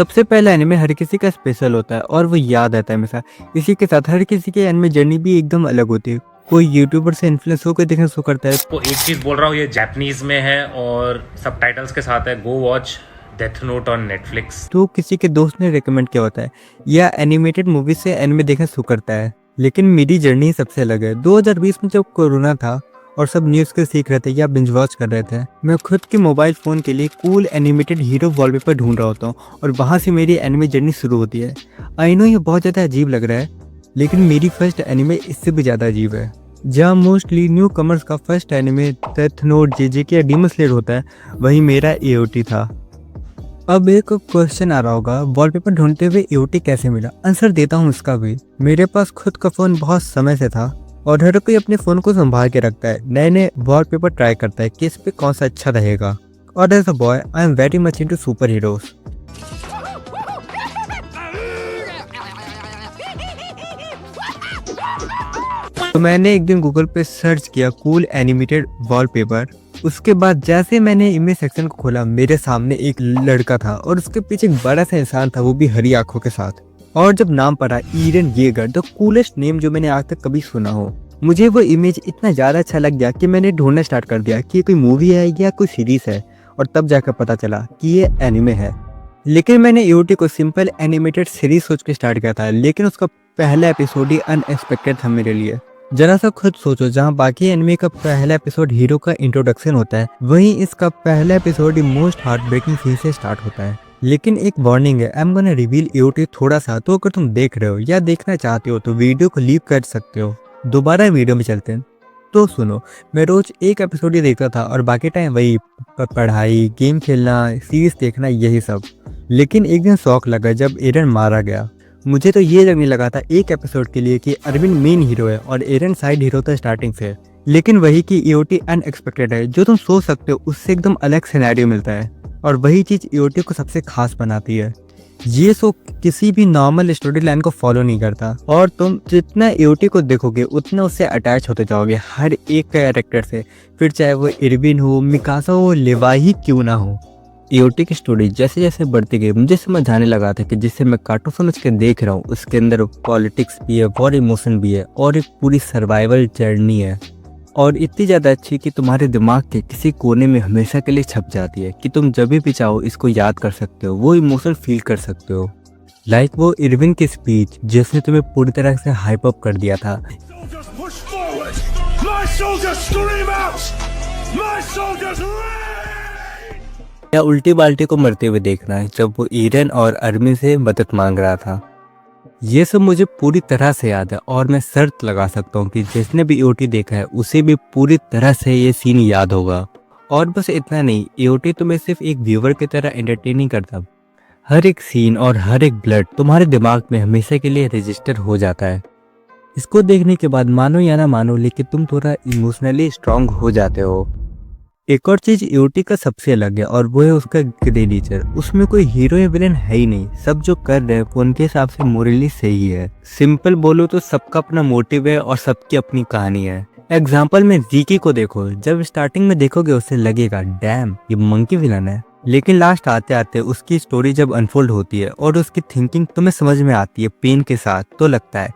सबसे पहला एनिमे हर किसी का स्पेशल होता है और वो याद रहता है हमेशा। इसी के साथ हर किसी की एनिमे जर्नी भी एकदम अलग होती है। कोई यूट्यूबर से इन्फ्लुएंस होकर देखना शुरू करता है, तो एक चीज़ बोल रहा हूँ, ये जापानीज में है और सबटाइटल्स के साथ है। Go watch death note on Netflix. तो किसी के दोस्त ने रेकमेंड किया होता है या एनिमेटेड मूवी से एनिमे देखना शुरू करता है। लेकिन मेरी जर्नी सबसे अलग है। 2020 में जब कोरोना था और सब न्यूज़ के सीख रहे थे या बिंज वॉच कर रहे थे, मैं खुद के मोबाइल फ़ोन के लिए कूल एनिमेटेड हीरो वॉलपेपर ढूंढ रहा होता हूँ और वहाँ से मेरी एनिमे जर्नी शुरू होती है। आई नो ये बहुत ज़्यादा अजीब लग रहा है, लेकिन मेरी फर्स्ट एनिमे इससे भी ज़्यादा अजीब है। जहाँ मोस्टली न्यू कमर्स का फर्स्ट एनिमे डेथ नोट, जेजेके या डीमन स्लेयर होता है, वही मेरा एओटी था। अब एक क्वेश्चन आ रहा होगा, वॉलपेपर ढूंढते हुए एओटी कैसे मिला? आंसर देता हूँ इसका भी। मेरे पास खुद का फ़ोन बहुत समय से था और हर कोई अपने फ़ोन को संभाल के रखता है, नए नए वॉलपेपर ट्राई करता है कि इस पे कौन सा अच्छा रहेगा। और as a boy I am very much into superheroes. तो मैंने एक दिन गूगल पे सर्च किया कूल एनिमेटेड वॉलपेपर। उसके बाद जैसे मैंने इमेज सेक्शन को खोला, मेरे सामने एक लड़का था और उसके पीछे एक बड़ा सा इंसान था, वो भी हरी आंखों के साथ। और जब नाम पढ़ा iron Jaeger, the coolest name जो मैंने आज तक कभी सुना हो, मुझे वो इमेज इतना ज़्यादा अच्छा लग गया कि मैंने ढूंढना स्टार्ट कर दिया कि ये कोई मूवी है या कोई सीरीज है। और तब जाकर पता चला कि ये एनिमे है। लेकिन मैंने यूटी को सिंपल एनिमेटेड सीरीज सोच के स्टार्ट किया था, लेकिन उसका पहला एपिसोड ही अनएक्सपेक्टेड था मेरे लिए। जरा सा खुद सोचो, जहाँ बाकी एनिमे का पहला एपिसोड हीरो का इंट्रोडक्शन होता है, वहीं इसका पहला एपिसोड ही मोस्ट हार्ट ब्रेकिंग सीन से स्टार्ट होता है। लेकिन एक वार्निंग है, I am gonna reveal AOT थोड़ा सा, तो अगर तुम देख रहे हो या देखना चाहते हो तो वीडियो को लीव कर सकते हो। दोबारा वीडियो में चलते हैं। तो सुनो, मैं रोज एक एपिसोड ही देखता था और बाकी टाइम वही पढ़ाई, गेम खेलना, सीरीज देखना, यही सब। लेकिन एक दिन शौक लगा जब एरन मारा गया। मुझे तो ये लगने लगा था एक एपिसोड के लिए कि अरविंद मेन हीरो है और एरन साइड हीरो था स्टार्टिंग से। लेकिन वही कि एओटी अनएक्सपेक्टेड है, जो तुम सोच सकते हो उससे एकदम अलग सिनेरियो मिलता है। और वही चीज़ एओटी को सबसे खास बनाती है। ये शो किसी भी नॉर्मल स्टोरी लाइन को फॉलो नहीं करता और तुम जितना एओटी को देखोगे उतना उससे अटैच होते जाओगे हर एक कैरेक्टर से, फिर चाहे वो इरविन हो, मिकासा हो, लेवाही क्यों ना हो। एओटी की स्टोरी जैसे जैसे बढ़ती गई, मुझे समझ आने लगा था कि जिसे मैं कार्टून समझ के देख रहा हूँ उसके अंदर पॉलिटिक्स भी है, वॉर इमोशन भी है और एक पूरी सर्वाइवल जर्नी है। और इतनी ज़्यादा अच्छी कि तुम्हारे दिमाग के किसी कोने में हमेशा के लिए छप जाती है कि तुम जब भी चाहो इसको याद कर सकते हो, वो इमोशन फील कर सकते हो। लाइक वो इरविन की स्पीच जिसने तुम्हें पूरी तरह से हाइप अप कर दिया था। या उल्टी बाल्टी को मरते हुए देखना है जब वो ईरन और अरमी से मदद मांग रहा था। ये सब मुझे पूरी तरह से याद है और मैं शर्त लगा सकता हूँ कि जिसने भी एओटी देखा है उसे भी पूरी तरह से ये सीन याद होगा। और बस इतना नहीं, एओटी तुम्हें सिर्फ एक व्यूअर की तरह एंटरटेन नहीं करता, हर एक सीन और हर एक ब्लड तुम्हारे दिमाग में हमेशा के लिए रजिस्टर हो जाता है। इसको देखने के बाद मानो या ना मानो, लेकिन तुम थोड़ा इमोशनली स्ट्रांग हो जाते हो। एक और चीज एओटी का सबसे अलग है और वो है उसका ग्रे नेचर। उसमें कोई हीरो या विलेन है ही नहीं, सब जो कर रहे हैं वो उनके हिसाब से मोरली सही है। सिंपल बोलो तो सबका अपना मोटिव है और सबकी अपनी कहानी है। एग्जाम्पल में जीकी को देखो, जब स्टार्टिंग में देखोगे उससे लगेगा डैम ये मंकी विलन है, लेकिन लास्ट आते आते उसकी स्टोरी जब अनफोल्ड होती है और उसकी थिंकिंग तुम्हें समझ में आती है पेन के साथ, तो लगता है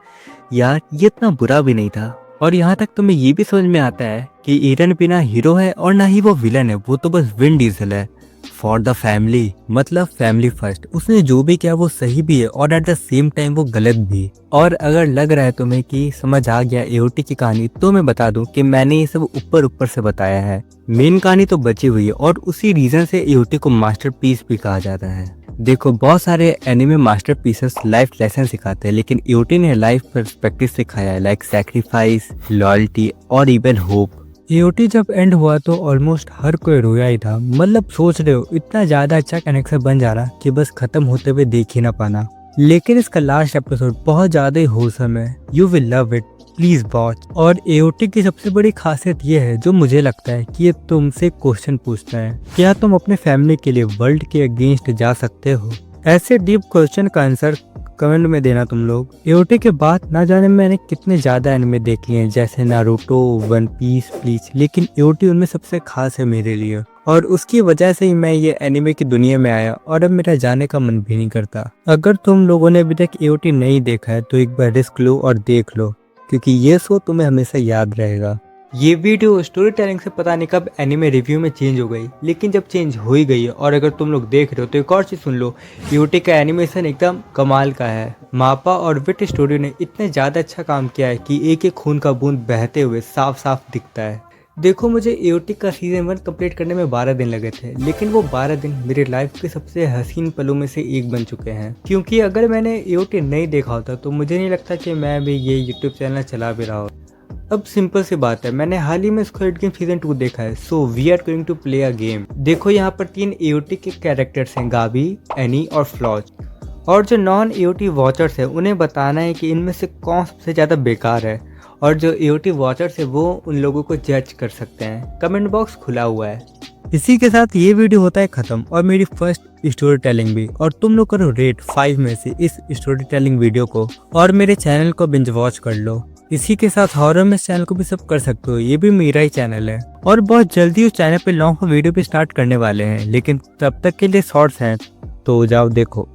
यार ये इतना बुरा भी नहीं था। और यहाँ तक तुम्हें ये भी समझ में आता है कि ईरन भी ना हीरो है और ना ही वो विलन है, वो तो बस विन डीजल है फॉर द फैमिली, मतलब फैमिली फर्स्ट। उसने जो भी किया वो सही भी है और एट द सेम टाइम वो गलत भी। और अगर लग रहा है तुम्हें कि समझ आ गया एओटी की कहानी, तो मैं बता दूं कि मैंने ये सब ऊपर ऊपर से बताया है। मेन कहानी तो बची हुई है और उसी रीजन से एओटी को मास्टरपीस भी कहा जाता है। देखो, बहुत सारे एनिमे मास्टरपीसेस लाइफ लेसन सिखाते हैं, लेकिन एओटी ने लाइफ पर्सपेक्टिव सिखाया है, लाइक सैक्रिफाइस, लॉयल्टी और इवन होप। एओटी जब एंड हुआ तो ऑलमोस्ट हर कोई रोया ही था। मतलब सोच रहे हो, इतना ज्यादा अच्छा कनेक्शन बन जा रहा कि बस खत्म होते हुए देख ही ना पाना। लेकिन इसका लास्ट एपिसोड बहुत ज्यादा ही होलसम है। You will love it, please watch. और एओटी की सबसे बड़ी खासियत यह है, जो मुझे लगता है कि ये तुमसे क्वेश्चन पूछता है, क्या तुम अपने फैमिली के लिए वर्ल्ड के अगेंस्ट जा सकते हो? ऐसे डीप क्वेश्चन का आंसर कमेंट में देना तुम लोग। एओटी के बाद ना जाने मैंने कितने ज्यादा एनिमे देख लिए हैं, जैसे नारुतो, वन पीस, ब्लीच, लेकिन एओटी उनमें सबसे खास है मेरे लिए। और उसकी वजह से ही मैं ये एनिमे की दुनिया में आया और अब मेरा जाने का मन भी नहीं करता। अगर तुम लोगों ने अभी तक एओटी नहीं देखा है तो एक बार रिस्क लो और देख लो, क्योंकि ये शो तुम्हें हमेशा याद रहेगा। ये वीडियो स्टोरी टेलिंग से पता नहीं कब एनिमे रिव्यू में चेंज हो गई, लेकिन जब चेंज हो ही गई है और अगर तुम लोग देख रहे हो तो एक और चीज़ सुन लो, एओटी का एनिमेशन एकदम कमाल का है। मापा और विट स्टूडियो ने इतने ज़्यादा अच्छा काम किया है कि एक एक खून का बूंद बहते हुए साफ साफ दिखता है। देखो, मुझे एओटी का सीज़न 1 कंप्लीट करने में 12 दिन लगे थे, लेकिन वो 12 दिन मेरी लाइफ के सबसे हसीन पलों में से एक बन चुके हैं। क्योंकि अगर मैंने एओटी नहीं देखा होता तो मुझे नहीं लगता कि मैं भी ये यूट्यूब चैनल चला भी रहा हूँ। अब सिंपल सी बात है, मैंने हाल ही में स्क्विड गेम सीजन 2 देखा है, so we are going to play a game. देखो, यहाँ पर 3 एओटी के कैरेक्टर्स हैं, गाबी, एनी और फ्लॉज। और जो नॉन एओटी वॉचर्स हैं उन्हें बताना है कि इनमें से कौन सबसे ज़्यादा बेकार है, और जो एओटी वॉचर्स है वो उन लोगों को जज कर सकते हैं। कमेंट बॉक्स खुला हुआ है। इसी के साथ ये वीडियो होता है खत्म और मेरी फर्स्ट स्टोरी टेलिंग भी, और तुम लोग करो रेट 5 में से इस स्टोरी टेलिंग वीडियो को और मेरे चैनल को बिंज वॉच कर लो। इसी के साथ हॉरर में चैनल को भी सब कर सकते हो, ये भी मेरा ही चैनल है और बहुत जल्दी उस चैनल पे लॉन्ग वीडियो भी स्टार्ट करने वाले हैं, लेकिन तब तक के लिए शॉर्ट्स हैं तो जाओ देखो।